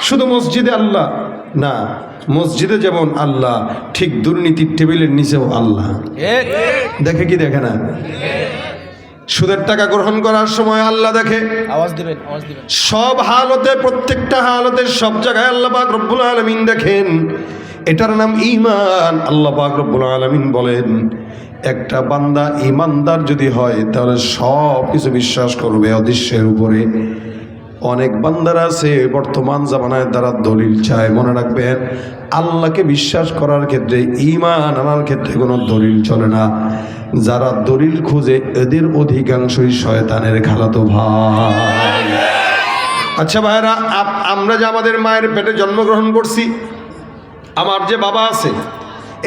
শুধু মসজিদে আল্লাহ না, মসজিদে যেমন আল্লাহ, ঠিক দুর্নীতির টেবিলের নিচেও আল্লাহ। দেখে কি দেখে না? সুদের টাকা গ্রহণ করার সময় আল্লাহ দেখে। আওয়াজ দিবেন। সব হালতে, প্রত্যেকটা হালতে, সব জায়গায় আল্লাহ পাক রব্বুল আলামিন দেখেন। এটার নাম ঈমান। আল্লাহ পাক রব্বুল আলামিন বলেন, একটা বান্দা ঈমানদার যদি হয় তাহলে সব কিছু বিশ্বাস করবে অদৃশ্যের উপরে। অনেক বান্দারা আছে বর্তমান জামানায় তারা দলিল চায়। মনে রাখবেন, আল্লাহকে বিশ্বাস করার ক্ষেত্রে, ঈমান আনার ক্ষেত্রে কোনো দলিল চলে না। যারা দলিল খুঁজে এদের অধিকাংশই শয়তানের খালাতো ভাই। আচ্ছা ভাইরা, আমরা যে আমাদের মায়ের পেটে জন্মগ্রহণ করছি, আমার যে বাবা আছে,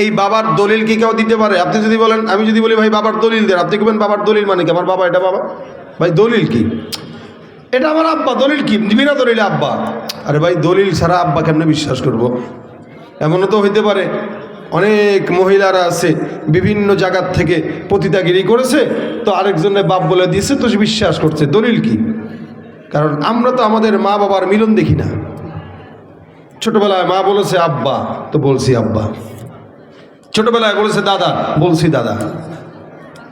এই বাবার দলিল কি কেউ দিতে পারে? আপনি যদি বলেন, আমি যদি বলি ভাই বাবার দলিল দেন, আপনি বলবেন বাবার দলিল মানে কি? আমার বাবা, এটা বাবা। ভাই দলিল কি? এটা আমার আব্বা। দলিল কি? বিনা দলিলে আব্বা। আরে ভাই, দলিল ছাড়া আব্বা কেমনে বিশ্বাস করব? এমনও তো হইতে পারে অনেক মহিলারা আছে বিভিন্ন জায়গার থেকে পতিতাগিরি করেছে, তো আরেকজনের বাপ বলে দিয়েছে, তো সে বিশ্বাস করছে। দলিল কি? কারণ আমরা তো আমাদের মা বাবার মিলন দেখি না। ছোটবেলায় মা বলেছে আব্বা, তো বলছি আব্বা। ছোটবেলায় বলেছে দাদা, বলছি দাদা।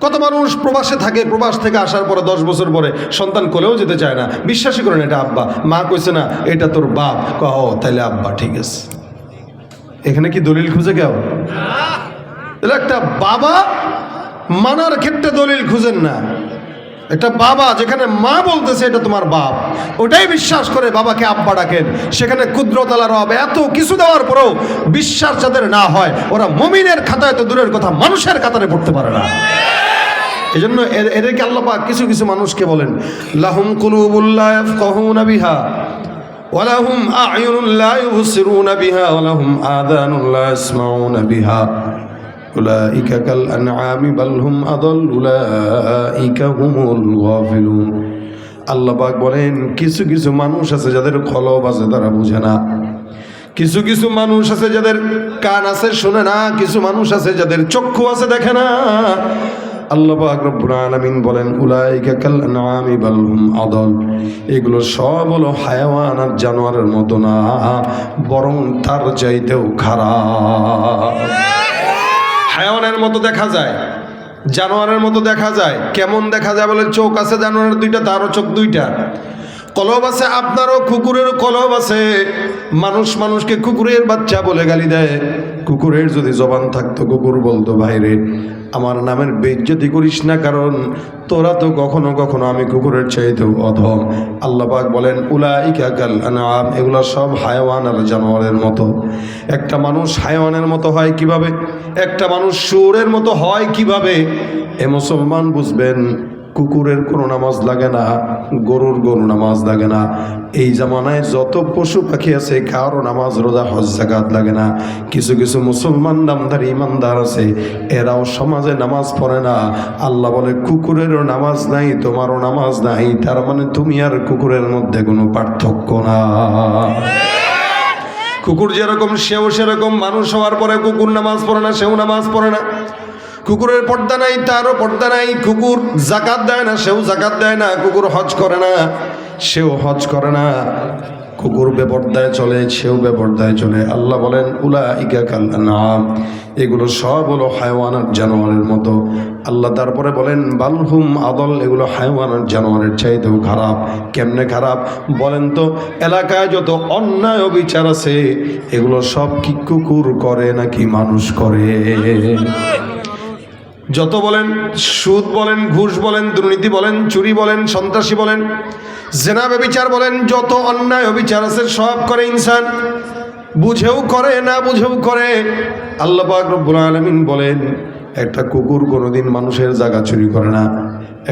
কত মানুষ প্রবাসে থাকে, প্রবাস থেকে আসার পরে 10 বছর পরে সন্তান কোলেও যেতে চায় না, বিশ্বাসই করেন এটা আব্বা। মা কইছে না এটা তোর বাপ, কহ তাইলে আব্বা, ঠিক আছে। এখানে কি দলিল খুঁজে কেউ? তাহলে একটা বাবা মানার ক্ষেত্রে দলিল খুঁজেন না। একটা বাবা যেখানে মা বলতেছে এটা তোমার বাপ, ওটাই বিশ্বাস করে বাবাকে আব্বা ডাকেন। সেখানে কুদরতালা রব এত কিছু দেওয়ার পরেও বিশ্বাস যাদের না হয়, ওরা মুমিনের খাতায় তো দূরের কথা, মানুষের কাতারে পড়তে পারে না। এই জন্য এদেরকে আল্লাহ পাক কিছু কিছু মানুষকে বলেন, লাহুম কুলুবুল লা ইয়াফকাহুনা বিহা ওয়া লাহুম আ'য়ুনুন লা ইউবসিরুনা বিহা ওয়া লাহুম আযানুন লা ইয়াসমাউনা বিহা উলাইকা কাল আনআমি বাল হুম আদাল উলাইকা হুমুল গাফিলুন। আল্লাহ পাক বলেন, কিছু কিছু মানুষ আছে যাদের কলব আছে, তারা বুঝে না। কিছু কিছু মানুষ আছে যাদের কান আছে, শোনে না। কিছু মানুষ আছে যাদের চক্ষু আছে, দেখে না। আল্লাহ পাক রব্বুল আলামিন বলেন, উলাইকা কাল আনআমি বাল হুম আদাল। এগুলো সব হলো হায়াওয়ান আর জানোয়ারের মতো না, বরং তার চাইতেও খারাপ। হায়াওয়ানের মতো দেখা যায়, জানোয়ারের মতো দেখা যায়। কেমন দেখা যায় বলে, চোখ আছে জানোয়ারের 2টা, তারও চোখ 2টা। কলব আছে আপনারও, কুকুরেরও কলব আছে। মানুষ মানুষকে কুকুরের বাচ্চা বলে গালি দেয়। কুকুরের যদি জবান থাকতো, কুকুর বলতো, ভাইরে আমার নামের বেইজ্জতি করিস না, কারণ তোরা তো কখনো কখনো আমি কুকুরের চাইতেও অধম। আল্লাহ পাক বলেন, উলাইকা কাল আনআম। এগুলো সব হায়াওয়ান আর জানোয়ারের মতো। একটা মানুষ হায়াওয়ানের মতো হয় কিভাবে? একটা মানুষ শুয়োরের মতো হয় কিভাবে? এ মুসলমান বুঝবেন, কুকুরের কোনো নামাজ লাগে না, গরুর নামাজ লাগে না। এই জামানায় যত পশু পাখি আছে, কারো নামাজ রোজা হজ যাকাত লাগে না। কিছু কিছু মুসলমান নামধারী ইমানদার আছে, এরাও সমাজে নামাজ পড়ে না। আল্লাহ বলে, কুকুরেরও নামাজ নাই, তোমারও নামাজ নাই, তার মানে তুমি আর কুকুরের মধ্যে কোনো পার্থক্য না। কুকুর যেরকম সেও সেরকম। মানুষ হওয়ার পরে কুকুর নামাজ পড়ে না, সেও নামাজ পড়ে না। কুকুরের পর্দা নাই, তারও পর্দা নাই। কুকুর যাকাত দেয় না, সেও যাকাত দেয় না। কুকুর হজ করে না, সেও হজ করে না। কুকুর বেপর্দায় চলে, সেও বেপর্দায় চলে। আল্লাহ বলেন, উলাইকা কাল আনআম। এগুলো সব হলো হায়াওয়ান আর জানোয়ারের মতো। আল্লাহ তারপরে বলেন, বাল হুম আদল। এগুলো হায়াওয়ান আর জানোয়ারের চাইতেও খারাপ। কেমনে খারাপ বলেন তো? এলাকায় যত অন্যায় অবিচার আছে, এগুলো সব কি কুকুর করে নাকি মানুষ করে? যত বলেন, সুদ বলেন, ঘুষ বলেন, দুর্নীতি বলেন, চুরি বলেন, সন্ত্রাসী বলেন, জেনা ব্যভিচার বলেন, যত অন্যায় অবিচার আছে সব করে ইনসান। বুঝেও করে, না বুঝেও করে। আল্লাহ পাক রব্বুল আলামিন বলেন, একটা কুকুর কোনোদিন মানুষের জায়গা চুরি করে না,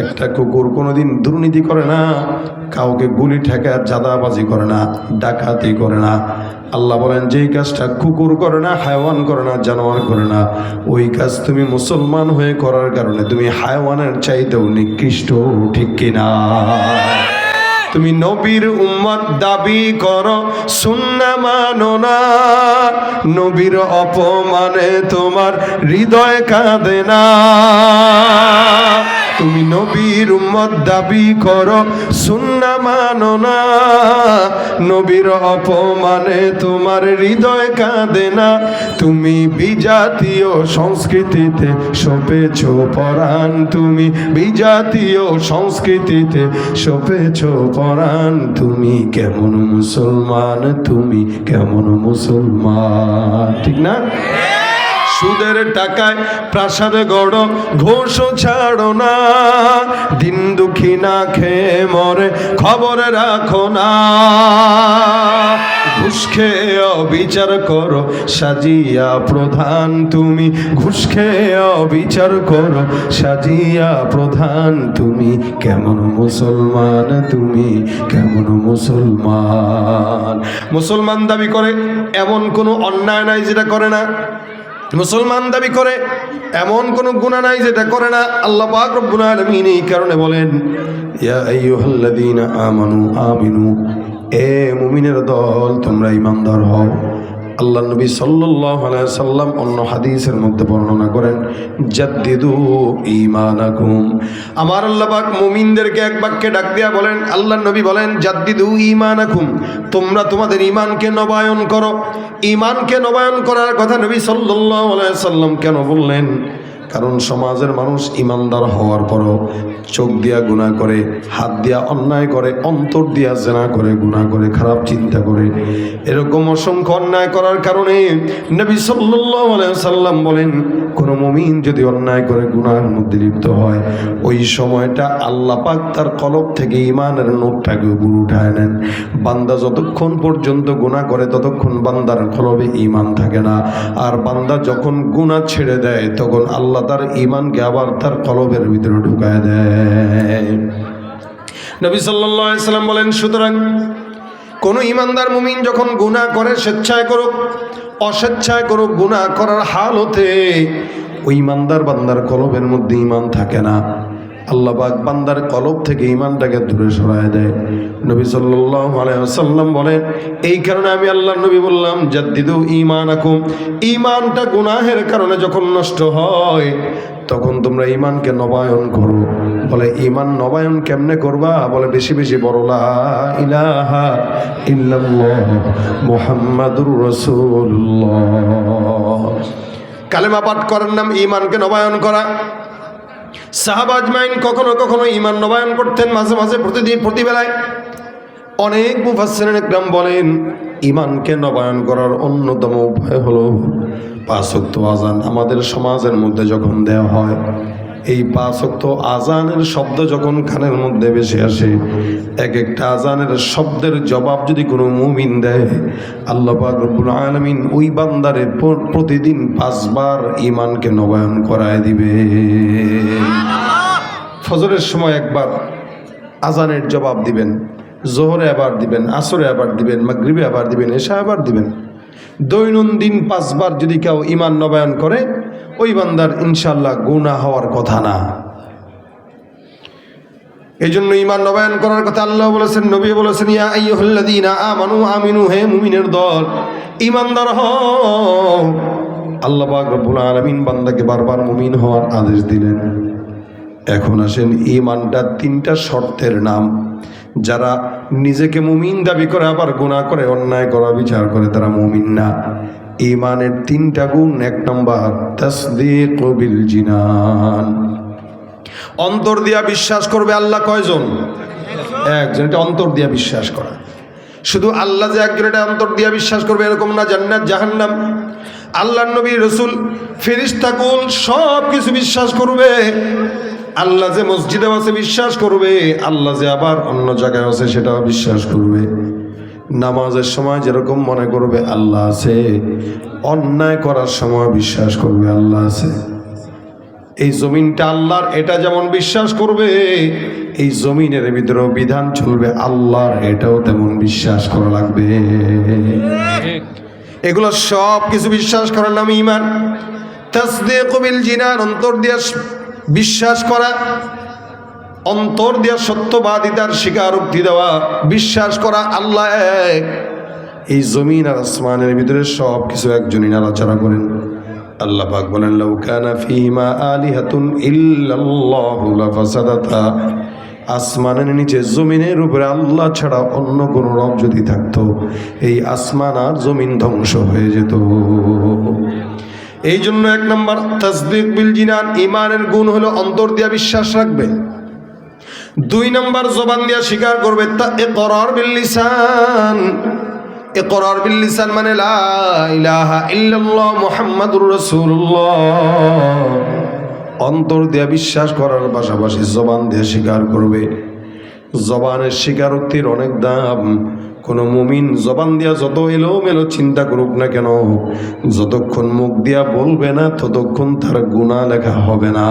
একটা কুকুর কোনোদিন দুর্নীতি করে না, কাউকে গুলি ঠেকায় চাঁদাবাজি করে না, ডাকাতি করে না। আল্লাহ বলেন, যেই কাজটা কুকুর করে না, হায়াওয়ান করে না, জানোয়ার করে না, ওই কাজ তুমি মুসলমান হয়ে করার কারণে তুমি হায়াওয়ানের চাইতেও নিকৃষ্ট, ঠিক কিনা? তুমি নবীর উম্মত দাবি করো, সুন্নাহ মানো না, নবীর অপমানে তোমার হৃদয় কাঁদে না। তুমি নবীর উম্মত দাবি করো, সুন্নাহ মানো না। নবীর অপমানে তোমার হৃদয় কাঁদে না। তুমি বিজাতীয় সংস্কৃতিতে সপেছ পরাণ, তুমি বিজাতীয় সংস্কৃতিতে সপেছ পরাণ। তুমি কেমন মুসলমান, তুমি কেমন মুসলমান, ঠিক না? সুদের টাকায় প্রাসাদ গড়, ঘোষ ছাড়ো না। দিন দুঃখী না খেয়ে মরে, খবর রাখো না। ঘুষ খেয়ে অবিচার করো, সাজিয়া প্রধান। তুমি ঘুষ খেয়ে অবিচার করো, সাজিয়া প্রধান। তুমি কেমন মুসলমান, তুমি কেমন মুসলমান? মুসলমান দাবি করে এমন কোনো অন্যায় নাই যেটা করে না। মুসলমান দাবি করে এমন কোন গুনাহ নাই যেটা করে না। আল্লাহ পাক রব্বুল আলামিন এই কারণে বলেন, ইয়া আইয়ুহাল্লাযীনা আমানু আমিনু, এ মুমিনের দল তোমরা ঈমানদার হও। আল্লাহ নবী সাল্লাল্লাহু আলাইহি সাল্লাম অন্য হাদিসের মধ্যে বর্ণনা করেন, জাদ্দিদু ঈমানাকুম। আমার আল্লাহ পাক মুমিনদেরকে এক বাক্যে ডাক দিয়া বলেন, আল্লাহ নবী বলেন, জাদ্দিদু ঈমানাকুম, তোমরা তোমাদের ঈমানকে নবায়ন করো। ঈমানকে নবায়ন করার কথা নবী সাল্লাল্লাহু আলাইহি সাল্লাম কেন বললেন? কারণ সমাজের মানুষ ঈমানদার হওয়ার পরও চোখ দিয়া গুনাহ করে, হাত দিয়া অন্যায় করে, অন্তর দিয়া জেনা করে, গুনাহ করে, খারাপ চিন্তা করে। এরকম অসংখ্য অন্যায় করার কারণে নবী সাল্লাল্লাহু আলাইহি সাল্লাম বলেন, কোন মুমিন যদি অন্যায় করে গুনাহের মধ্যে লিপ্ত হয়, ওই সময়টা আল্লাহ পাক তার কলব থেকে ঈমানের নূরটাকে উপরে উঠায় নেন। বান্দা যতক্ষণ পর্যন্ত গুনাহ করে ততক্ষণ বান্দার কলবে ঈমান থাকে না। আর বান্দা যখন গুনাহ ছেড়ে দেয় তখন আল্লাহ তার ঈমানকে আবার তার কলবের ভিতরে ঢুকায় দেয়। নবী সাল্লাল্লাহু আলাইহি সাল্লাম বলেন, সুতরাং কোন ঈমানদার মুমিন যখন গুনাহ করে, স্বেচ্ছায় করুক অস্বেচ্ছায় করুক, গুনাহ করার হালতে ওই ঈমানদার বান্দার কলবের মধ্যে ঈমান থাকে না। আল্লাহ পাক বান্দার কলব থেকে ঈমানটাকে দূরে সরায় দেয়। নবী সাল্লাল্লাহু আলাইহি ওয়াসাল্লাম বলেন, এই কারণে আমি আল্লাহর নবী বললাম, জাদ্দিদু ঈমানাকুম। ঈমানটা গুনাহের কারণে যখন নষ্ট হয় তখন তোমরা ঈমানকে নবায়ন করো। বলে ঈমান নবায়ন কেমনে করবা? বলে বেশি বেশি বলো লা ইলাহা ইল্লাল্লাহ মুহাম্মাদুর রাসূলুল্লাহ। কালেমা পাঠ করার নাম ঈমানকে নবায়ন করা। সাহাবা আজমাইন কখনো কখনো ঈমান নবায়ন করতেন, মাঝে মাঝে, প্রতিদিন, প্রতিবেলায়। অনেক মুফাসসিরিন ইকরাম বলেন, ঈমানকে নবায়ন করার অন্যতম উপায় হলো 5 ওয়াক্ত আযান আমাদের সমাজের মধ্যে যখন দেওয়া হয়। এই 5 ওয়াক্ত আযানের শব্দ যখন কানের মধ্যে ভেসে আসে, এক একটা আযানের শব্দের জবাব যদি কোনো মুমিন দেয়, আল্লাহ পাক রব্বুল আলামিন ওই বান্দারে প্রতিদিন 5 বার ঈমানকে নবায়ন করায় দিবে। ফজরের সময় একবার আযানের জবাব দিবেন, জোহরে আবার দিবেন, আসরে আবার দিবেন, মাগরিবে আবার দিবেন, এশা আবার দিবেন। দৈনন্দিন 5 বার যদি কেউ ঈমান নবায়ন করে, ওই বান্দার ইনশাআল্লাহ গুনাহ হওয়ার কথা না। এই জন্য ঈমান নবায়ন করার কথা আল্লাহ বলেছেন, নবী বলেছেন, ইয়া আইয়ুহাল্লাযীনা আমানু আমিনু, হে মুমিনের দল ঈমানদার হও। আল্লাহ পাক রব্বুল আলামিন বান্দাকে বারবার মুমিন হওয়ার আদেশ দিলেন। এখন আসেন, ঈমানটা 3টা শর্তের নাম। যারা নিজেকে মুমিন দাবি করে আবার গুনাহ করে, অন্যায় করে, বিচার করে, তারা মুমিন না। ঈমানের 3টা গুণ। 1 নম্বর তাসদীকু বিল জিনান, অন্তর দিয়া বিশ্বাস করবে। আল্লাহ কয়জন? একজন। এটা অন্তর দিয়া বিশ্বাস করা। শুধু আল্লাহ যে একজন এটা অন্তর দিয়া বিশ্বাস করবে এরকম না। জান্নাত জাহান্নাম, আল্লাহর নবী, রাসূল, ফেরেশতাকুল সব কিছু বিশ্বাস করবে। আল্লাহ যে মসজিদে আছে বিশ্বাস করবে, আল্লাহ যে আবার অন্য জায়গায় আছে সেটাও বিশ্বাস করবে। নামাজের সময় যেরকম মনে করবে আল্লাহ আছে, অন্যায় করার সময় বিশ্বাস করবে আল্লাহ আছে। এই জমিনটা আল্লাহর, এটা যেমন বিশ্বাস করবে, এই জমিনের ভিতরেও বিধান চলবে আল্লাহর, এটাও তেমন বিশ্বাস করা লাগবে। এগুলো সব কিছু বিশ্বাস করার নাম ঈমান। তাসদীকু বিল জিনান, অন্তর দিয়ে বিশ্বাস করা, অন্তর দিয়ে সত্যবাদিতার স্বীকারোক্তি দেওয়া, বিশ্বাস করা আল্লাহ এক। এই জমিন আর আসমানের ভিতরে সব কিছু একজনই নাড়াচাড়া করেন। আল্লাহ পাক বলেন লাউ কানা ফীহিমা আলিহাতুন ইল্লাল্লাহু লাফাসাদাতা, আসমানের নিচে জমিনের উপরে আল্লাহ ছাড়া অন্য কোন রব যদি থাকতো এই আসমান আর জমিন ধ্বংস হয়ে যেত। এই জন্য 1 নম্বর তাসদীক বিল জিনান, ঈমানের গুণ হলো অন্তর দিয়া বিশ্বাস রাখবে। 2 নম্বর জবান দিয়া স্বীকার করবে ইকরার বিল লিসান। ইকরার বিল লিসান মানে লা ইলাহা ইল্লাল্লাহ মুহাম্মাদুর রাসূলুল্লাহ, অন্তর দিয়ে বিশ্বাস করার পাশাপাশি জবান দিয়ে স্বীকার করবে। জবানের স্বীকারোক্তির অনেক দাম। কোনো মুমিন জবান দিয়া যত এলোমেলো চিন্তা করুক না কেন, যতক্ষণ মুখ দিয়া বলবে না ততক্ষণ তার গুনাহ লেখা হবে না।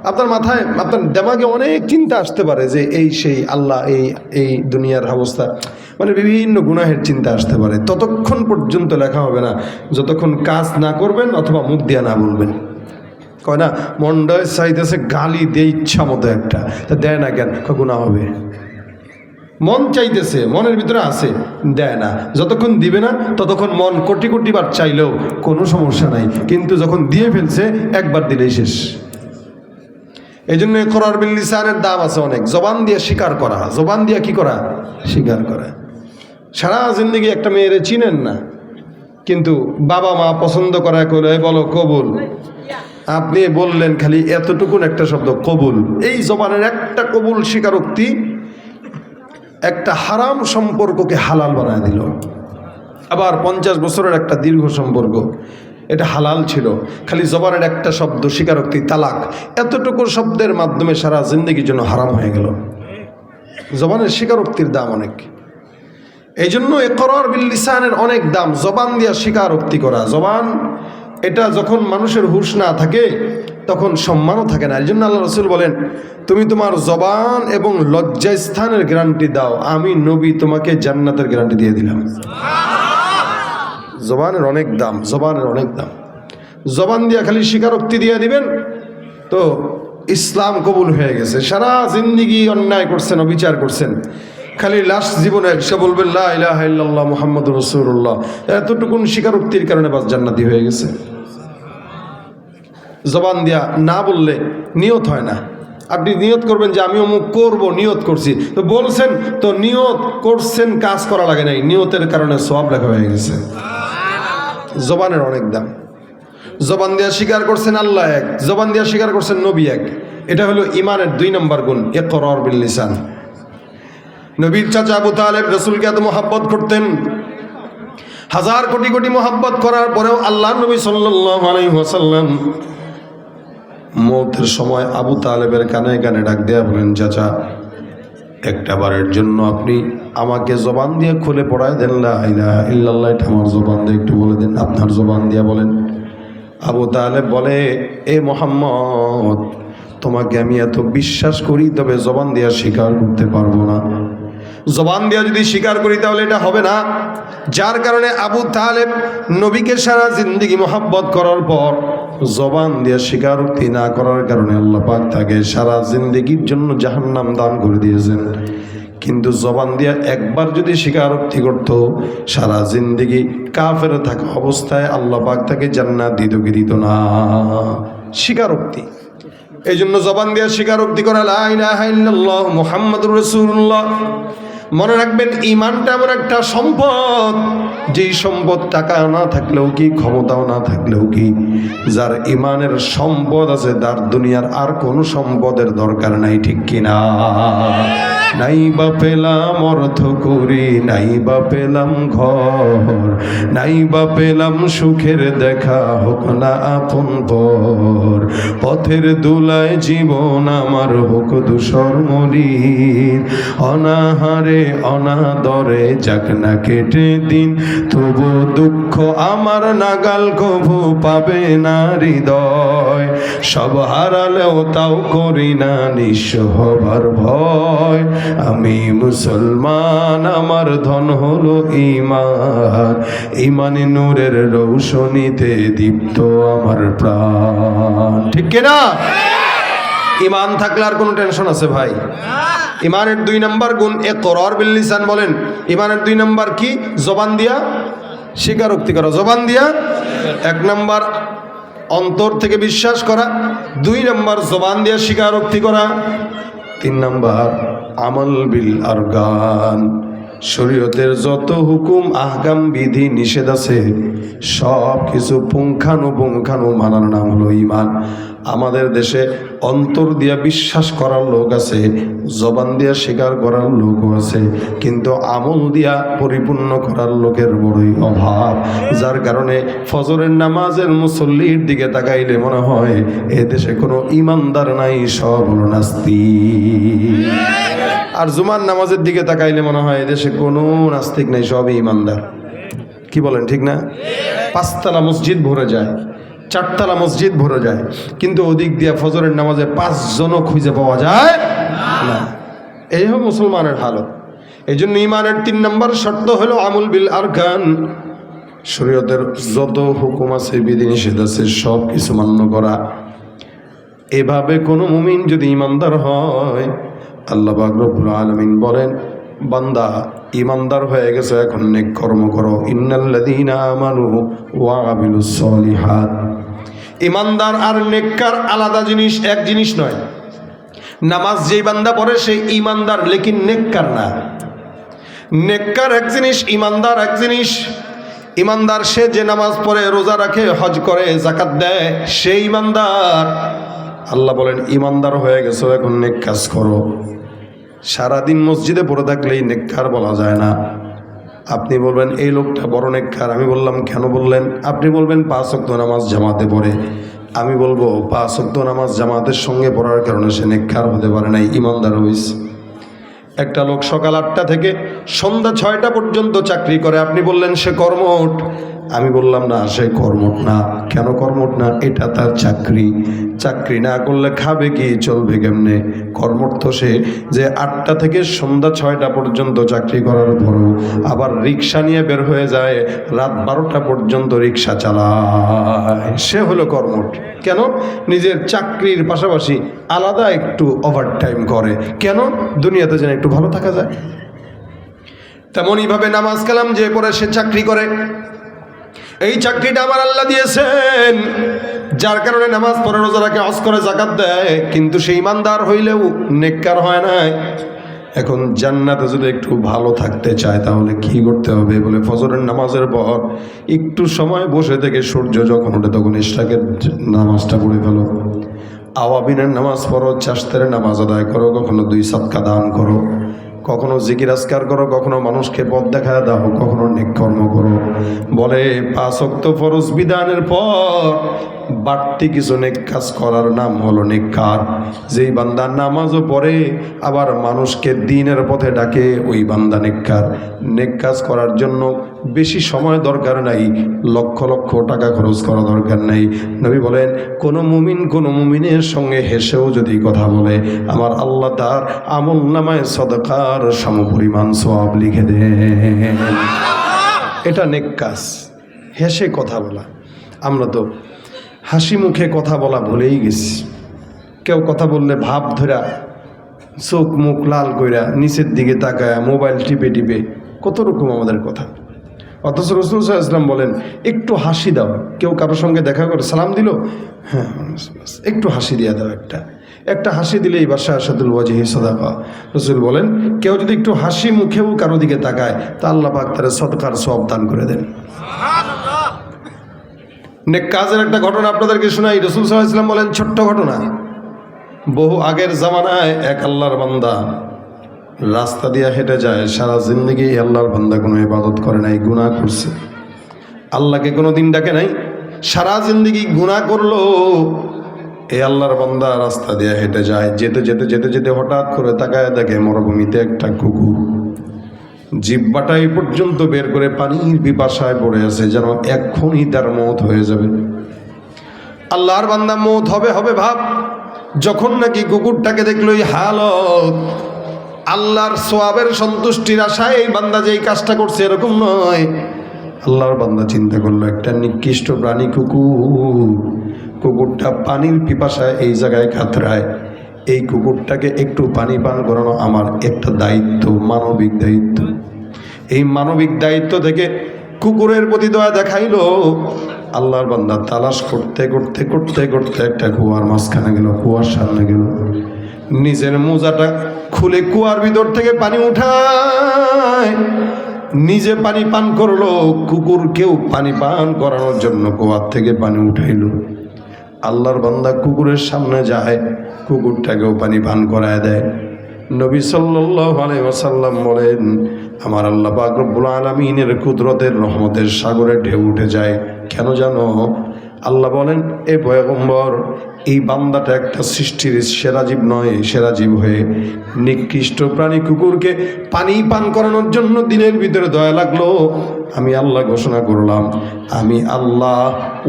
আপনার মাথায় আপনার দেমাগে অনেক চিন্তা আসতে পারে যে এই সেই আল্লাহ এই দুনিয়ার অবস্থা, মানে বিভিন্ন গুনাহের চিন্তা আসতে পারে, ততক্ষণ পর্যন্ত লেখা হবে না যতক্ষণ কাজ না করবেন অথবা মুখ দিয়া না বলবেন। কয় না মন্ডয় চাইতেছে গালি দিয়ে ইচ্ছা মতো একটা, তা দেয় না কেন? গুনাহ হবে। মন চাইতেছে, মনের ভিতরে আছে, দেয় না। যতক্ষণ দিবে না ততক্ষণ মন কোটি কোটি বার চাইলেও কোনো সমস্যা নাই, কিন্তু যখন দিয়ে ফেলছে একবার দিলেই শেষ। এই জন্য ইকরার বিল লিসানের দাম আছে অনেক। জবান দিয়ে স্বীকার করা, জবান দিয়ে কি করা? স্বীকার করা। সারা জিন্দগি একটা মেয়েরে চিনেন না, কিন্তু বাবা মা পছন্দ করা করে বলো কবুল, আপনি বললেন খালি এতটুকুন একটা শব্দ কবুল। এই জবানের একটা কবুল স্বীকারোক্তি একটা হারাম সম্পর্ককে হালাল বানায় দিল। আবার 50 বছরের একটা দীর্ঘ সম্পর্ক, এটা হালাল ছিল, খালি জবানের একটা শব্দ স্বীকারোক্তি তালাক, এতটুকু শব্দের মাধ্যমে সারা জিন্দগির জন্য হারাম হয়ে গেল। জবানের স্বীকারোক্তির দাম অনেক। এই জন্য ইকরার বিল লিসানের অনেক দাম। জবান দিয়া স্বীকারোক্তি করা, জবান এটা যখন মানুষের হুঁশ না থাকে তখন সম্মানও থাকে না। এই জন্য আল্লাহ রাসূল বলেন তুমি তোমার জবান এবং লজ্জাস্থানের গ্যারান্টি দাও, আমি নবী তোমাকে জান্নাতের গ্যারান্টি দিয়ে দিলাম। জবানের অনেক দাম, জবানের অনেক দাম। জবান দিয়া খালি স্বীকারোক্তি দিয়ে দিবেন তো ইসলাম কবুল হয়ে গেছে। সারা জিন্দিগি অন্যায় করছেন, অবিচার করছেন, খালি লাস্ট জীবনে এসে বলবেন লা ইলাহা ইল্লাল্লাহ মুহাম্মাদুর রাসূলুল্লাহ, এতটুকুন স্বীকারোক্তির কারণে বাস জান্নাতি হয়ে গেছে। জবান দিয়া না বললে নিয়ত হয় না। আপনি নিয়ত করবেন যে আমি অমুক করবো, নিয়ত করছি, তো বলছেন তো নিয়ত করছেন, কাজ করা লাগে নাই, নিয়তের কারণে সওয়াব লেখা হয়ে গেছে। জবানের অনেক দাম। জবান দিয়া স্বীকার করছেন আল্লাহ এক, জবান দিয়া স্বীকার করছেন নবী এক। এটা হলো ঈমানের 2 নম্বর গুণ, ইকরার বিল লিসান। নবীর চাচা আবু তালেব রাসূলকে এত মহব্বত করতেন, হাজার কোটি কোটি মহব্বত করার পরেও আল্লাহ নবী সাল্লাল্লাহু আলাইহি ওয়াসাল্লাম মওতের সময় আবু তালেবের কানে কানে ডাক দেয়া বলেন, চাচা একটা বারের জন্য আপনি আমাকে জবান দিয়ে খুলে পড়ায় দেন লা ইলাহা ইল্লাল্লাহ, এটা আমার জবান দিয়ে একটু বলে দেন, আপনার জবান দিয়ে বলেন। আবু তালেব বলে, এ মুহাম্মদ তোমাকে আমি এত বিশ্বাস করি, তবে জবান দিয়ে স্বীকার করতে পারবো না। জবান দিয়ে যদি স্বীকার করি তাহলে এটা হবে না। যার কারণে আবু তালেব নবীকে সারা জিন্দেগি মহব্বত করার পর জবান দিয়ে স্বীকারোক্তি না করার কারণে আল্লাহ পাক তাকে সারা জিন্দেগির জন্য জাহান্নাম দান করে দিয়েছেন। কিন্তু জবান দিয়ে একবার যদি স্বীকারোক্তি করত, সারা জিন্দেগি কাফের থাকা অবস্থায় আল্লাহ পাক তাকে জান্নাত দিত কি দিত না? স্বীকারোক্তি। এই জন্য জবান দিয়ে স্বীকারোক্তি করা লা ইলাহা ইল্লাল্লাহ মুহাম্মাদুর রাসূলুল্লাহ। মনে রাখবেন ঈমানটা এমন একটা সম্পদ, যেই সম্পদ টাকা না থাকলেও কি, ক্ষমতাও না থাকলেও কি, যার ঈমানের সম্পদ আছে তার দুনিয়ার আর কোনো সম্পদের দরকার নাই, ঠিক কিনা? নাই বা পেলাম অর্থ করি, নাই বা পেলাম ঘর, নাই বা পেলাম সুখের দেখা, হোক না আপন পর, পথের দুলায় জীবন আমার হোক ধূসর মলিন, অনাহারে অনাদরে যাক না কেটে দিন, তবু দুঃখ আমার নাগাল কভু পাবে না হৃদয়, সব হারালেও তাও করি না নিঃস্ব হবার ভয়, আমি মুসলমান আমার ধন হলো ঈমান, ঈমানে নূরের রৌশনীতে দীপ্ত আমার প্রাণ, ঠিক কিনা? ঈমান থাকলে আর কোনো টেনশন আছে ভাই? ঈমানের 2 নম্বর গুণ ইকরার বিল লিসান। বলেন ঈমানের 2 নম্বর কি? জবান দিয়া স্বীকারোক্তি করা, জবান দিয়া। 1 নাম্বার অন্তর থেকে বিশ্বাস করা, 2 নাম্বার জবান দিয়া স্বীকারোক্তি করা, 3 নাম্বার আমল বিল আরকান, শরীয়তের যত হুকুম আহকাম বিধি নিষেধ আছে সব কিছু পুঙ্খানুপুঙ্খানু মানার নাম হলো ঈমান। আমাদের দেশে অন্তর দিয়া বিশ্বাস করার লোক আছে, জবান দিয়া স্বীকার করার লোকও আছে, কিন্তু আমল দিয়া পরিপূর্ণ করার লোকের বড়ই অভাব। যার কারণে ফজরের নামাজের মুসল্লির দিকে তাকাইলে মনে হয় এ দেশে কোনো ঈমানদার নাই, সব হলো নাস্তিক। আর জুমার নামাজের দিকে তাকাইলে মনে হয় এদেশে কোনো নাস্তিক নেই, সবই ঈমানদার। কি বলেন, ঠিক না? 5 তলা মসজিদ ভরে যায়, 4 তলা মসজিদ ভরে যায়, কিন্তু ওদিক দিয়ে ফজরের নামাজে 5 জনও খুঁজে পাওয়া যায় না। এই হলো মুসলমানের হালত। এই জন্য ঈমানের 3 নম্বর শর্ত হলো আমল বিল আরকান, শরীয়তের যত হুকুম আছে বিধি নিষেধ আছে সব কিছু মান্য করা। এভাবে কোনো মুমিন যদি ঈমানদার হয়, আল্লাহ পাক রব্বুল আলামিন বলেন, বান্দা ঈমানদার হয়ে গেছে, এখন নেক কর্ম করো। ইন্নাল্লাযীনা আমানু ওয়া আমিলুস সলিহাত। ঈমানদার আর নেককার আলাদা জিনিস, এক জিনিস নয়। নামাজ যেই বান্দা পড়ে সেই ঈমানদার, লেকিন নেককার না। নেককার এক জিনিস, ঈমানদার এক জিনিস। ঈমানদার সে যে নামাজ পড়ে, রোজা রাখে, হজ করে, যাকাত দেয়, সেই ঈমানদার। আল্লাহ বলেন ঈমানদার হয়ে গেছো, এখন নেক কাজ করো। সারাদিন মসজিদে পড়ে থাকলেই নেককার বলা যায় না। আপনি বলবেন এই লোকটা বড় নেককার, আমি বললাম কেন বললেন? আপনি বলবেন 5 ওয়াক্ত নামাজ জামাতে পড়ে, আমি বলবো 5 ওয়াক্ত নামাজ জামাতের সঙ্গে পড়ার কারণে সে নেককার হতে পারে নাই, ঈমানদার হইছে। একটা লোক সকাল 8টা থেকে সন্ধ্যা 6টা পর্যন্ত চাকরি করে, আপনি বললেন সে কর্মঠ, আমি বললাম না, সে কর্মঠ না। কেন কর্মঠ না? এটা তার চাকরি। চাকরি না করলে খাবে কি, চলবে কেমনে? কর্মঠ তো সে যে 8টা থেকে সন্ধ্যা 6টা পর্যন্ত চাকরি করার পরও আবার রিক্সা নিয়ে বের হয়ে যায়, রাত 12টা পর্যন্ত রিক্সা চালায়, সে হলো কর্মঠ। কেন? নিজের চাকরির পাশাপাশি আলাদা একটু ওভারটাইম করে। কেন? দুনিয়াতে যেন একটু ভালো থাকা যায়। তেমনইভাবে নামাজ কালাম যে পড়ে সে চাকরি করে, এই চাকরিটা আমার আল্লাহ দিয়েছেন, যার কারণে নামাজ পড়ে, রোজা রাখে, হজ করে, যাকাত দেয়, কিন্তু সে ঈমানদার হইলেও নেককার হয় নাই। এখন জান্নাতে যদি একটু ভালো থাকতে চায় তাহলে কি করতে হবে? বলে ফজরের নামাজের পর একটু সময় বসে থেকে সূর্য যখন ওঠে তখন ইশরাকের নামাজটা পড়ে ফেলো, আওয়াবিনের নামাজ পড়ো, চাষতের নামাজ আদায় করো, কখনো 2 সাদকা দান করো, কখনো জিকির আজকার করো, কখনো মানুষকে পথ দেখায় দাও, কখনো নেক কর্ম করো। বলে 5 ওয়াক্ত ফরজ বিধানের পর বাড়তি কিছু নেক কাজ করার নাম হলো নেককার। যেই বান্দা নামাজও পড়ে আবার মানুষকে দ্বীনের পথে ডাকে, ওই বান্দা নেককার। নেক কাজ করার জন্য বেশি সময় দরকার নাই, লক্ষ লক্ষ টাকা খরচ করা দরকার নাই। নবী বলেন কোনো মুমিনের সঙ্গে হেসেও যদি কথা বলে, আমার আল্লাহ তার আমল নামায় সদকার সমপরিমাণ সওয়াব লিখে দেন। এটা নেক কাজ, হেসে কথা বলা। আমরা তো হাসি মুখে কথা বলা ভুলেই গেছি। কেউ কথা বললে ভাব ধরা, চোখ মুখ লাল কইরা, নিচের দিকে তাকায়, মোবাইল টিপে টিপে, কত রকম আমাদের কথা। অথচ রাসূল সাল্লাল্লাহু আলাইহি ওয়াসাল্লাম বলেন একটু হাসি দাও। কেউ কারোর সঙ্গে দেখা করে সালাম দিল, হ্যাঁ একটু হাসি দিয়ে দাও, একটা হাসি দিলেই বাশাশাতুল ওয়াজহি সাদাকা। রাসূল বলেন কেউ যদি একটু হাসি মুখেও কারো দিকে তাকায় তা আল্লাহ পাক তার সদকার সওয়াব দান করে দেন। নেক কাজের একটা ঘটনা আপনাদেরকে শোনাই। রাসূল সাল্লাল্লাহু আলাইহি ওয়াসাল্লাম বলেন ছোট্ট ঘটনা, বহু আগের জামানায় এক আল্লাহর বান্দা রাস্তা দিয়ে হেঁটে যায়, সারা জিন্দগি আল্লাহর বান্দা কোনো ইবাদত করে নাই, গুনাহ করছে, আল্লাহকে কোনো দিন ডাকে নাই, সারা জিন্দগি গুনাহ করলো। এই আল্লাহর বান্দা রাস্তা দিয়ে হেঁটে যায়, যেতে যেতে যেতে যেতে হঠাৎ করে তাকায় দেখে মরুভূমিতে একটা কুকুর জিহ্বাটা এই পর্যন্ত বের করে পানির পিপাসায় পড়ে আছে, যেন এক্ষুনি তার মওত হয়ে যাবে। আল্লাহর বান্দা মওত হবে হবে ভাব, যখন নাকি কুকুরটাকে দেখলো এই হালত, আল্লাহর সোয়াবের সন্তুষ্টির আশায় এই বান্দা যে এই কাজটা করছে এরকম নয়। আল্লাহর বান্দা চিন্তা করলো একটা নিকৃষ্ট প্রাণী কুকুর, কুকুরটা পানির পিপাসায় এই জায়গায় কাতরায়, এই কুকুরটাকে একটু পানি পান করানো আমার একটা দায়িত্ব, মানবিক দায়িত্ব। এই মানবিক দায়িত্ব থেকে কুকুরের প্রতি দয়া দেখাইলো। আল্লাহর বান্দা তালাশ করতে করতে করতে করতে একটা কুয়ার মাঝখানে গেল, কুয়ার সামনে গেল, নিজের মোজাটা খুলে কুয়ার ভিতর থেকে পানি উঠায়, নিজে পানি পান করলো, কুকুরকেও পানি পান করানোর জন্য কুয়ার থেকে পানি উঠাইল। আল্লাহর বান্দা কুকুরের সামনে যায়, কুকুরটাকেও পানি পান করায় দেয়। নবী সাল্লাল্লাহু আলাইহি ওয়াসাল্লাম বলেন, আমার আল্লাহ পাক রব্বুল আলামিনের কুদরতের রহমতের সাগরে ঢেউ উঠে যায়। কেন জানো? আল্লাহ বলেন, এ পয়গম্বর, এই বান্দাটা একটা সৃষ্টির সেরা জীব নয়, সেরা জীব হয়ে নিকৃষ্ট প্রাণী কুকুরকে পানি পান করানোর জন্য দিনের ভিতরে দয়া লাগলো। আমি আল্লাহ ঘোষণা করলাম, আমি আল্লাহ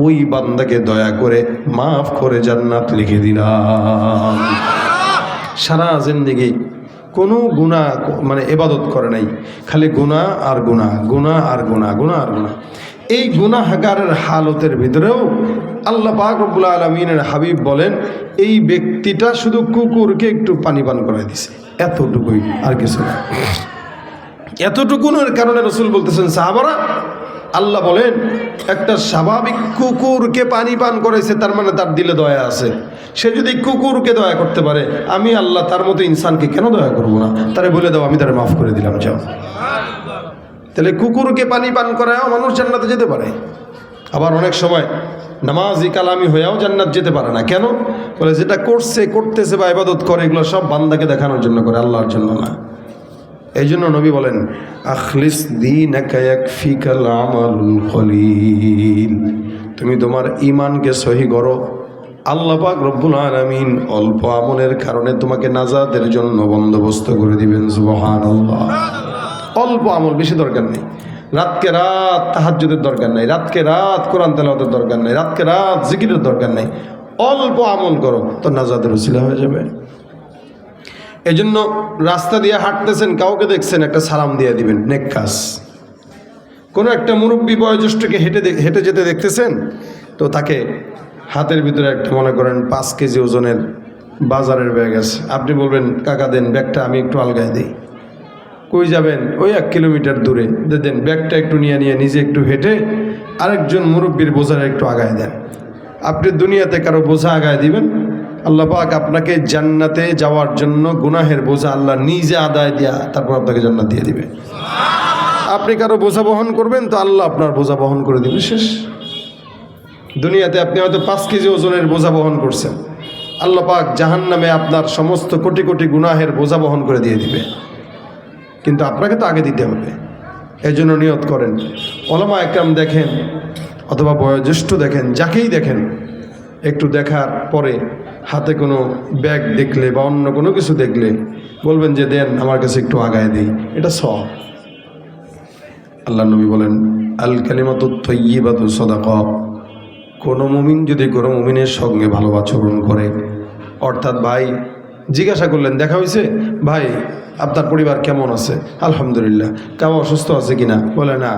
ওই বান্দাকে দয়া করে মাফ করে জান্নাত লিখে দিলাম। সারা জিন্দেগি কোনো গুনাহ মানে ইবাদত করে নাই, খালি গুনাহ আর গুনাহ, গুনাহ আর গুনাহ, গুনাহ আর গুনাহ। এই গুনাহগারের হালতের ভিতরেও আল্লাহ পাক রব্বুল আলামিনের হাবিব বলেন, এই ব্যক্তিটা শুধু কুকুরকে একটু পানি পান করে দিছে, এতটুকুই, আর কিছু না। এতটুকুনের কারণে রাসূল বলতেছেন, সাহাবারা, আল্লাহ বলেন একটা স্বাভাবিক কুকুরকে পানি পান করেছে, তার মানে তার দিলে দয়া আছে। সে যদি কুকুরকে দয়া করতে পারে, আমি আল্লাহ তার মতো ইনসানকে কেন দয়া করব না? তারে বলে দাও, আমি তারে মাফ করে দিলাম, যাও। তাহলে কুকুরকে পানি পান করায়ও মানুষ জান্নাতে যেতে পারে। আবার অনেক সময় নামাজি কালামি হয়েও জান্নাত যেতে পারে না। কেন? বলে যেটা করতেছে বা ইবাদত করে, এগুলো সব বান্দাকে দেখানোর জন্য করে, আল্লাহর জন্য না। এই জন্য নবী বলেন, আখলিস দীনাকা ইয়াকফিকাল আমালুল কলিল, তুমি তোমার ঈমানকে সহি করো, আল্লাহ পাক রব্বুল আলামিন অল্প আমলের কারণে তোমাকে নাজাতের জন্য বন্দোবস্ত করে দিবেন। সুবহানাল্লাহ। অল্প আমল, বেশি দরকার নেই। রাতকে রাত তাহাজ্জুদের দরকার নেই, রাতকে রাত কোরআন তেলাওয়াতের দরকার নেই, রাতকে রাত জিকিরের দরকার নেই। অল্প আমল করো, তো নাজাতের উসিলা হয়ে যাবে। এই জন্য রাস্তা দিয়ে হাঁটতেছেন, কাউকে দেখছেন, একটা সালাম দিয়ে দিবেন, নেক কাজ। কোনো একটা মুরব্বী বয়োজ্যেষ্ঠকে হেঁটে যেতে দেখতেছেন, তো তাকে হাতের ভিতরে একটা মনে করেন 5 কেজি ওজনের বাজারের ব্যাগ আছে, আপনি বলবেন, কাকা দেন ব্যাগটা, আমি একটু আলগায় দিই। কই যাবেন? ওই 1 কিলোমিটার দূরে, দেন ব্যাগটা একটু নিয়ে নিজে একটু হেঁটে আরেকজন মুরব্বীর বোঝাটা একটু আগায় দেন। আপনি দুনিয়াতে কারো বোঝা আগায় দিবেন, আল্লাহ পাক আপনাকে জান্নাতে যাওয়ার জন্য গুনাহের বোঝা আল্লাহ নিজে আদায় দিয়া তারপর আপনাকে জান্নাত দিয়ে দিবে। আপনি কারো বোঝা বহন করবেন, তো আল্লাহ আপনার বোঝা বহন করে দিবে, শেষ। দুনিয়াতে আপনি হয়তো 5 কেজি ওজনের বোঝা বহন করছেন, আল্লাহ পাক জাহান্নামে আপনার সমস্ত কোটি কোটি গুনাহের বোঝা বহন করে দিয়ে দিবে। কিন্তু আপনাকে তো আগে দিতে হবে। এই জন্য নিয়ত করেন, ওলামা একরাম দেখেন অথবা বয়োজ্যেষ্ঠ দেখেন, যাকেই দেখেন, একটু দেখার পরে হাতে কোনো ব্যাগ দেখলে বা অন্য কোনো কিছু দেখলে বলবেন যে দেন, আমার কাছে একটু আগায় দিই, এটা সওয়াব। আল্লাহ নবী বলেন, আল কালিমাতুত তাইয়্যিবাতু সাদাকা, কোনো মুমিন যদি কোনো মুমিনের সঙ্গে ভালো আচরণ করে, অর্থাৎ ভাই জিজ্ঞাসা করলেন, দেখা হয়েছে ভাই, আপনার পরিবার কেমন আছে? আলহামদুলিল্লাহ। কেউ অসুস্থ আছে কিনা? বলে না।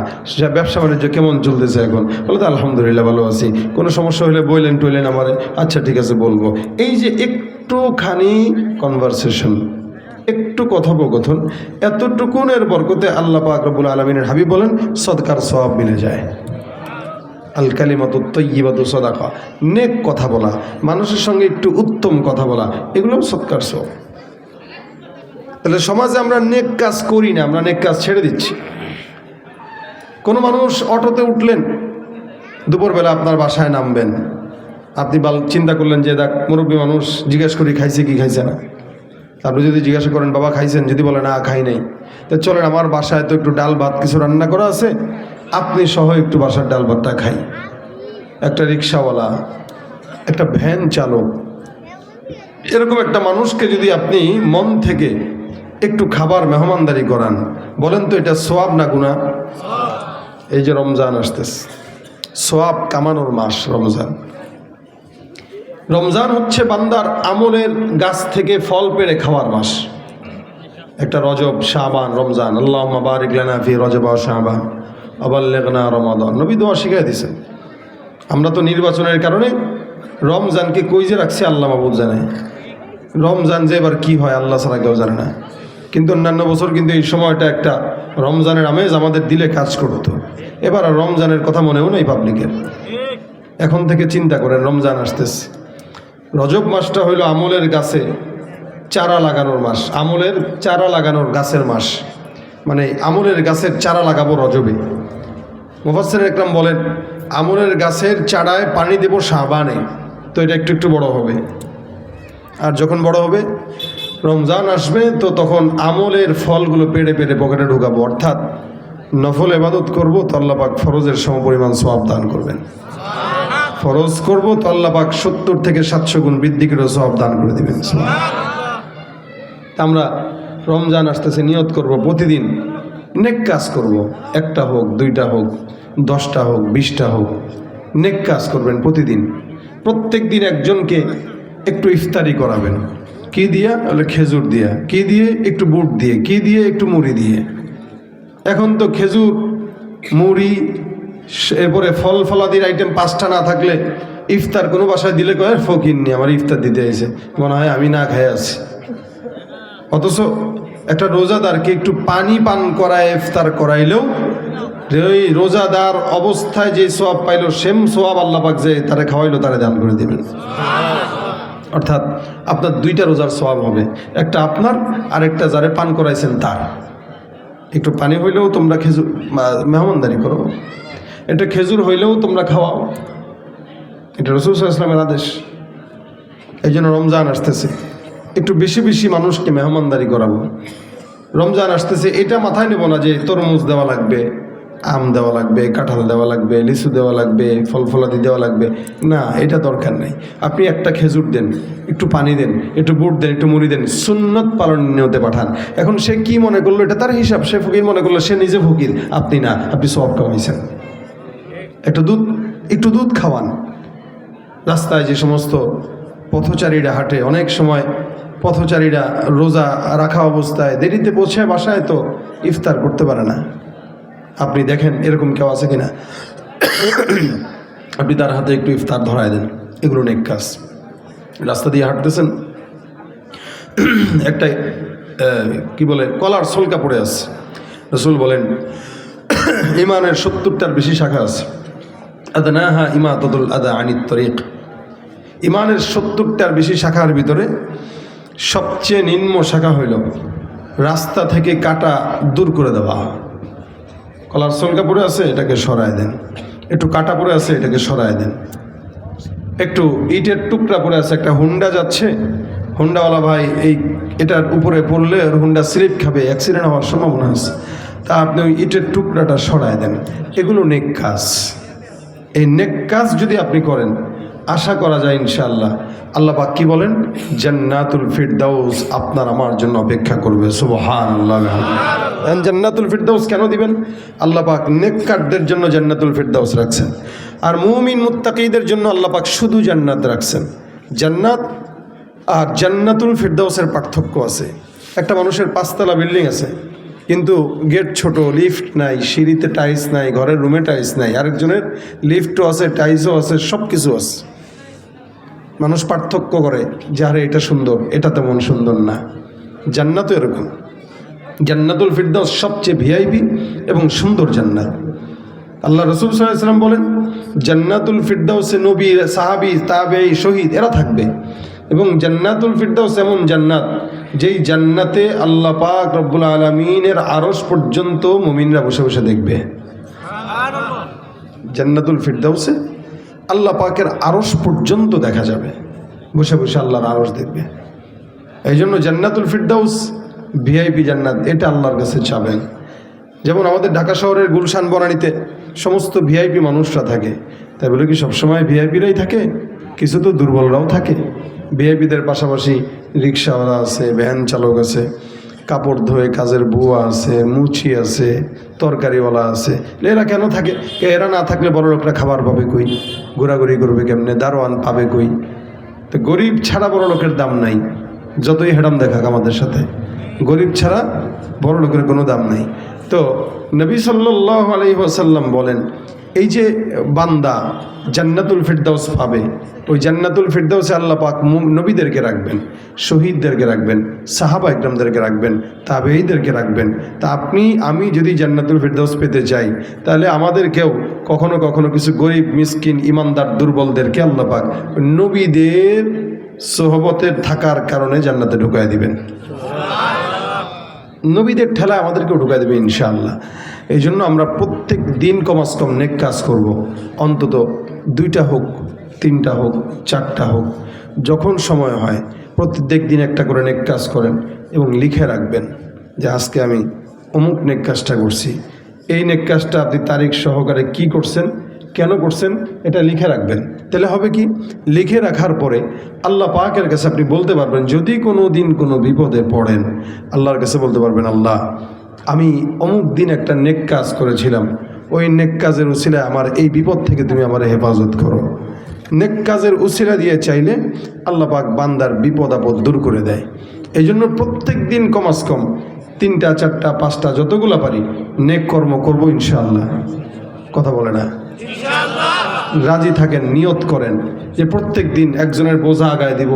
ব্যবসা বাণিজ্য কেমন চলতেছে এখন? বলে তো আলহামদুলিল্লাহ ভালো আছি। কোনো সমস্যা হলে বললেন টইলেন আমারে, আচ্ছা ঠিক আছে বলবো। এই যে একটুখানি কনভারসেশন, একটু কথোপকথন, এতটুকুনের বরকতে আল্লাহ পাক রব্বুল আলামিনের হাবিব বলেন সদকার সওয়াব মিলে যায়। আল কালিমাতুত তাইয়্যিবাতু সাদাকা, নেক কথা বলা, মানুষের সঙ্গে একটু উত্তম কথা বলা, এগুলো সদকার সওয়াব। তাহলে সমাজে আমরা নেক কাজ করি না, আমরা নেক কাজ ছেড়ে দিচ্ছি। কোনো মানুষ অটোতে উঠলেন, দুপুরবেলা আপনার বাসায় নামবেন, আপনি চিন্তা করলেন যে দেখ মুরব্বী মানুষ, জিজ্ঞেস করি খাইছে কি খাইছে না। তারপরে যদি জিজ্ঞাসা করেন বাবা খাইছেন, যদি বলে না খাই নাই, তো চলেন আমার বাসায় তো একটু ডাল ভাত কিছু রান্না করা আছে, আপনি সহ একটু বাসার ডাল ভাতটা খাই। একটা রিক্সাওয়ালা, একটা ভ্যান চালক, এরকম একটা মানুষকে যদি আপনি মন থেকে একটু খাবার মেহমানদারি করান, বলেন তো এটা সওয়াব না গুনাহ? এই যে রমজান আসতেছে, সওয়াব কামানোর মাস রমজান। রমজান হচ্ছে বান্দার আমলের গাছ থেকে ফল পেড়ে খাওয়ার মাস। একটা রজব, শাবান, রমজান। আল্লাহুম্মা বারিক লানা ফি রজব ওয়া শাবান ওয়া বাল্লিগনা রমাদান। নবী দোয়া শিখিয়ে দিয়েছেন। আমরা তো নির্বাচনের কারণে রমজানকে কই যে রাখছি আল্লাহ মাবুদ জানে। রমজান যে এবার কী হয় আল্লাহ ছাড়া কেউ জানে না। কিন্তু অন্যান্য বছর কিন্তু এই সময়টা একটা রমজানের আমেজ আমাদের দিলে কাজ করতো। এবার আর রমজানের কথা মনেও নেই পাবলিকের। এখন থেকে চিন্তা করেন, রমজান আসতেছে। রজব মাসটা হইল আমলের গাছে চারা লাগানোর মাস, আমলের চারা লাগানোর গাছের মাস, মানে আমলের গাছের চারা লাগাবো রজবে। মুফাসসির ইকরাম বলেন আমলের গাছের চারায় পানি দেব শাবানে, তো এটা একটু একটু বড় হবে। আর যখন বড় হবে রমজান আসবে, তো তখন আমলের ফলগুলো পেড়ে পেড়ে পকেটে ঢুকাবো, অর্থাৎ নফল ইবাদত করবো তো আল্লাহ পাক ফরজের সমপরিমাণ সওয়াব দান করবেন। ফরজ করবো তো আল্লাহ পাক 70 থেকে 700 গুণ বৃদ্ধি করে সওয়াব দান করে দিবেন। আমরা রমজান আসতেছে, নিয়ত করব প্রতিদিন নেক কাজ করব, একটা হোক, দুইটা হোক, 10টা হোক, 20টা হোক, নেক কাজ করবেন প্রতিদিন। প্রত্যেক দিন একজনকে একটু ইফতারি করাবেন। কি দিয়া? বলে খেজুর দিয়া। কি দিয়ে? একটু বুট দিয়ে। কি দিয়ে? একটু মুড়ি দিয়ে। এখন তো খেজুর, মুড়ি, এরপরে ফল ফলাদির আইটেম 5টা না থাকলে ইফতার কোনো বাসায় দিলে কয় ফকির নি, আমার ইফতার দিতে এসে মনে হয় আমি না খেয়ে আছি। অথচ একটা রোজাদারকে একটু পানি পান করায় ইফতার করাইলেও ওই রোজাদার অবস্থায় যে সওয়াব পাইলো সেম সওয়াব আল্লাহ পাক যে তারে খাওয়াইলো তারে দান করে দিবেন। অর্থাৎ আপনার 2টা রোজার সওয়াব হবে, একটা আপনার আর একটা যারে পান করাইছেন তার। একটু পানি হইলেও তোমরা খেজুর মেহমানদারি করো, এটা খেজুর হইলেও তোমরা খাওয়াও, এটা রাসূল সাল্লাল্লাহু আলাইহি ওয়াসাল্লামের আদেশ। এই জন্য রমজান আসতেছে, একটু বেশি বেশি মানুষকে মেহমানদারি করাবো। রমজান আসতেছে, এটা মাথায় নেব না যে তরমুজ দেওয়া লাগবে, আম দেওয়া লাগবে, কাঁঠাল দেওয়া লাগবে, লিচু দেওয়া লাগবে, ফল ফলাদি দেওয়া লাগবে, না, এটা দরকার নেই। আপনি একটা খেজুর দেন, একটু পানি দেন, একটু বুট দেন, একটু মুড়ি দেন, সুন্নত পালন নিয়তে পাঠান। এখন সে কি মনে করলো এটা তার হিসাব, সে ফকির মনে করলো, সে নিজে ফকির, আপনি না, আপনি সওয়াব কামাইছেন। একটু দুধ খাওয়ান। রাস্তায় যে সমস্ত পথচারীরা হাঁটে, অনেক সময় পথচারীরা রোজা রাখা অবস্থায় দেরিতে পৌঁছে বাসায় তো ইফতার করতে পারে না। আপনি দেখেন এরকম কেউ আছে কিনা, আপনি তার হাতে একটু ইফতার ধরায় দেন, এগুলো নেক কাজ। রাস্তা দিয়ে হাঁটতেছেন, একটা কি বলে কলার ছলকা পড়ে আছে, রাসূল বলেন ইমানের 70টার বেশি শাখা আছে। আদনাহা ইমাতাতুল আদা আনিত তরিক। ইমানের 70টার বেশি শাখার ভিতরে সবচেয়ে নিম্ন শাখা হইল রাস্তা থেকে কাটা দূর করে দেওয়া। কলার ছলকা পড়ে আছে, এটাকে সরায় দেন। একটু কাটা পড়ে আছে, এটাকে সরায় দেন। একটু ইটের টুকরা পড়ে আছে, একটা হুন্ডা যাচ্ছে, হুন্ডাওয়ালা ভাই এটার উপরে পড়লে ওর হুন্ডা স্লিপ খাবে, অ্যাক্সিডেন্ট হওয়ার সম্ভাবনা আছে, তা আপনি ওই ইটের টুকরাটা সরায় দেন। এগুলো নেক কাজ। এই নেক কাজ যদি আপনি করেন, আশা করা যায় ইনশাআল্লাহ আল্লাহ পাক কি বলেন, জান্নাতুল ফিরদাউস আপনার আমার জন্য অপেক্ষা করবে। সুবহানাল্লাহ। জান্নাতুল ফিরদাউস কেন দিবেন? আল্লাহ পাক নেককারদের জন্য জান্নাতুল ফিরদাউস রাখছেন, আর মুমিন মুত্তাকিদের জন্য আল্লাহ পাক শুধু জান্নাত রাখছেন। জান্নাত আর জান্নাতুল ফিরদাউসের পার্থক্য আছে। একটা মানুষের 5তলা বিল্ডিং আছে, কিন্তু গেট ছোট, লিফট নাই, সিঁড়িতে টাইলস নাই, ঘরের রুমে টাইলস নাই। আরেকজনের লিফটও আছে, টাইলসও আছে, সব কিছু আছে। মানুষ পার্থক্য করে যে আরে এটা সুন্দর, এটা তেমন সুন্দর না। জান্নাতও এরকম। জান্নাতুল ফিরদাউস সবচেয়ে ভিআইপি এবং সুন্দর জান্নাত। আল্লাহ রাসূল সাল্লাল্লাহু আলাইহি ওয়াসাল্লাম বলেন জান্নাতুল ফিরদাউসে নবী, সাহাবী, তাবেঈ, শহীদ এরা থাকবে। এবং জান্নাতুল ফিরদাউস এমন জান্নাত যেই জান্নাতে আল্লাহ পাক রব্বুল আলামিনের আরশ পর্যন্ত মুমিনরা বসে বসে দেখবে। জান্নাতুল ফিরদাউসে আল্লাহ পাকের আরশ পর্যন্ত দেখা যাবে, বসে বসে আল্লাহর আরশ দেখবে। এই জন্য জান্নাতুল ফিরদাউস ভিআইপি জান্নাত, এটা আল্লাহর কাছে চাবেন। যেমন আমাদের ঢাকা শহরের গুলশান বনানীতে সমস্ত ভিআইপি মানুষরা থাকে, তাই বলে কি সবসময় ভিআইপিরাই থাকে? কিছু তো দুর্বলরাও থাকে। ভিআইপিদের পাশাপাশি রিক্সাওয়ালা আছে, ভ্যান চালক আছে, কাপড় ধোয়ে কাজের বুয়া আছে, মুচি আছে, তরকারিওয়ালা আছে। এরা কেন থাকে? এরা না থাকলে বড় লোকরা খাবার পাবে কই, ঘোরাঘুরি করবে কেমনে, দারোয়ান পাবে কই? তো গরিব ছাড়া বড় লোকের দাম নাই, যতই হেডাম দেখাক আমাদের সাথে, গরিব ছাড়া বড় লোকের কোনো দাম নাই। তো নবী সাল্লাল্লাহু আলাইহি ওয়াসাল্লাম বলেন এই যে বান্দা জান্নাতুল ফিরদাউস পাবে, ওই জান্নাতুল ফিরদাউসে আল্লাহ পাক নবীদেরকে রাখবেন, শহীদদেরকে রাখবেন, সাহাবা ইকরামদেরকে রাখবেন, তাবেঈদেরকে রাখবেন। তা আপনি আমি যদি জান্নাতুল ফিরদাউস পেতে চাই, তাহলে আমাদেরকেও কখনো কখনো কিছু গরিব মিসকিন ইমানদার দুর্বলদেরকে আল্লাহ পাক নবীদের সোহবতের থাকার কারণে জান্নাতে ঢুকায় দিবেন। নবীদের ঠেলা আমাদেরকেও ঢুকায় দেবে ইনশাআল্লাহ। এই জন্য আমরা প্রত্যেক দিন কমাস কম নেক কাজ করব, অন্তত 2টা হোক, 3টা হোক, 4টা হোক, যখন সময় হয় প্রত্যেক দিন একটা করে নেক কাজ করেন এবং লিখে রাখবেন যে আজকে আমি অমুক নেক কাজটা করছি। এই নেক কাজটা আপনি তারিখ সহকারে কি করছেন, কেন করছেন, এটা লিখে রাখবেন। তাহলে হবে কি, লিখে রাখার পরে আল্লাহ পাকের কাছে আপনি বলতে পারবেন, যদি কোনো দিন কোনো বিপদে পড়েন আল্লাহর কাছে বলতে পারবেন, আল্লাহ আমি অমুক দিন একটা নেক কাজ করেছিলাম, ওই নেক কাজের উসিলায় আমার এই বিপদ থেকে তুমি আমার হেফাজত করো। নেক কাজের উসিলা দিয়ে চাইলে আল্লাহ পাক বান্দার বিপদ আপদ দূর করে দেয়। এই জন্য প্রত্যেক দিন কমাস কম 3টা 4টা 5টা যতগুলো পারি নেক কর্ম করবো ইনশাআল্লাহ। কথা বলে না? রাজি থাকেন, নিয়ত করেন যে প্রত্যেক দিন একজনের বোঝা আগায় দিব,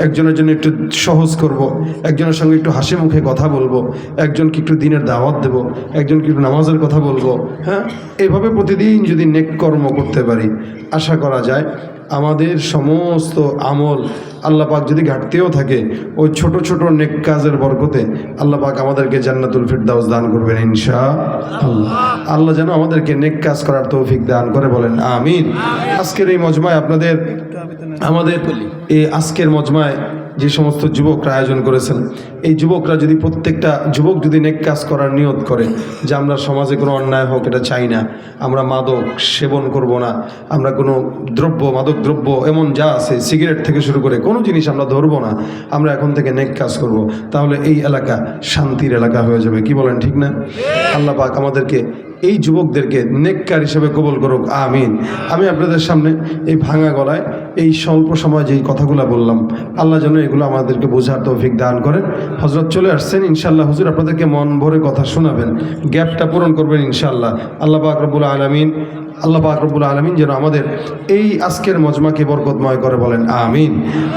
একজনের জন্য একটু সহজ করব, একজনের সঙ্গে একটু হাসি মুখে কথা বলবো, একজনকে একটু দিনের দাওয়াত দেব, একজনকে একটু নামাজের কথা বলবো। হ্যাঁ, এইভাবে প্রতিদিন যদি নেক কর্ম করতে পারি, আশা করা যায় আমাদের সমস্ত আমল আল্লাহ পাক যদি ঘাটতেও থাকে, ওই ছোট ছোট নেক কাজের বরকতে আল্লাহ পাক আমাদেরকে জান্নাতুল ফিরদাউস দান করবেন ইনশাআল্লাহ। আল্লাহ যেন আমাদেরকে নেক কাজ করার তৌফিক দান করে, বলেন আমিন। আজকের এই মজমায় আমাদের এই আজকের মজমায় যে সমস্ত যুবকরা আয়োজন করেছেন, এই যুবকরা যদি প্রত্যেকটা যুবক যদি নেক কাজ করার নিয়ত করে যে আমরা সমাজে কোনো অন্যায় হোক এটা চাই না, আমরা মাদক সেবন করব না, আমরা কোনো মাদক দ্রব্য এমন যা আছে সিগারেট থেকে শুরু করে কোনো জিনিস আমরা ধরবো না, আমরা এখন থেকে নেক কাজ করব, তাহলে এই এলাকা শান্তির এলাকা হয়ে যাবে। কি বলেন, ঠিক না? আল্লাহ পাক আমাদেরকে এই যুবকদেরকে নেককার হিসেবে কবুল করুক, আমিন। আমি আপনাদের সামনে এই ভাঙা গলায় এই স্বল্প সময় যেই কথাগুলো বললাম, আল্লাহ যেন এগুলো আমাদেরকে বোঝার তৌফিক দান করেন। হযরত চলে আসছেন ইনশাআল্লাহ, হুজুর আপনাদেরকে মন ভরে কথা শোনাবেন, গ্যাপটা পূরণ করবেন ইনশাআল্লাহ। আল্লাহ পাক রব্বুল আলামিন যেন আমাদের এই আজকের মজমাকে বরকতময় করে, বলেন আমিন।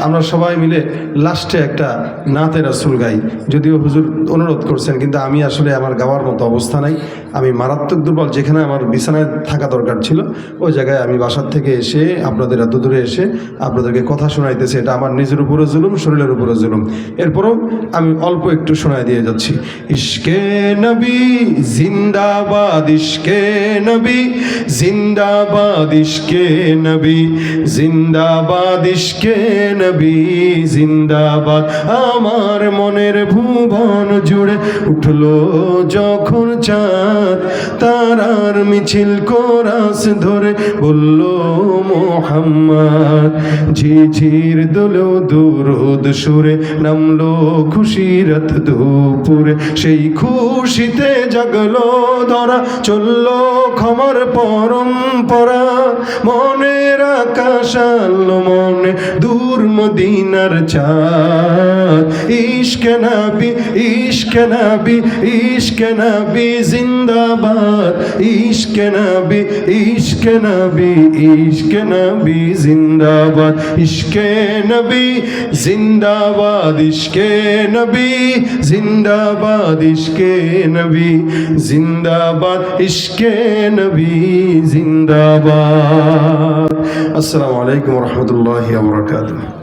আমরা সবাই মিলে লাস্টে একটা নাতে রাসূল গাই, যদিও হুজুর অনুরোধ করছেন, কিন্তু আমি আসলে আমার গাওয়ার মতো অবস্থা নাই, আমি মারাত্মক দুর্বল। যেখানে আমার বিছানায় থাকা দরকার ছিল ওই জায়গায় আমি বাসার থেকে এসে আপনাদের এত দূরে এসে আপনাদেরকে কথা শোনাইতেছি, এটা আমার নিজের উপরে জুলুম, শরীরের উপরে জুলুম। এরপরও আমি অল্প একটু শোনাই দিয়ে যাচ্ছি। ইশকে নবী জিন্দাবাদ, ইশকে নবী জিন্দাবাদ, ইশকে নবী জিন্দাবাদ, ইশকে নবী জিন্দাবাদ। আমার মনের ভুবন জুড়ে উঠলো যখন চাঁদ, তারার মিছিল কোরাস ধরে বলল মুহাম্মদ। ঝিঝির দোলো দুরুদ সুরে নামলো খুশিরত দুপুরে, সেই খুশিতে জাগলো ধরা, চললো ক্ষমার পরম্পরা। মনের আকাশ আলো মনে দূর মদিনার চাঁদ। ইশকে নবী, ইশকে নবী, ইশকে নবী জিন্দাবাদ, ইশকে নবী, ইশকে নবী, ইশকে নবী জিন্দাবাদ, ইশকে নবী জিন্দাবাদ, ইশকে নবী জিন্দাবাদ, ইশকে নবী জিন্দাবাদ, ইশকে নবী জিন্দাবাদ। আসসালামু আলাইকুম ওয়া রাহমাতুল্লাহি ওয়া বারাকাতুহু।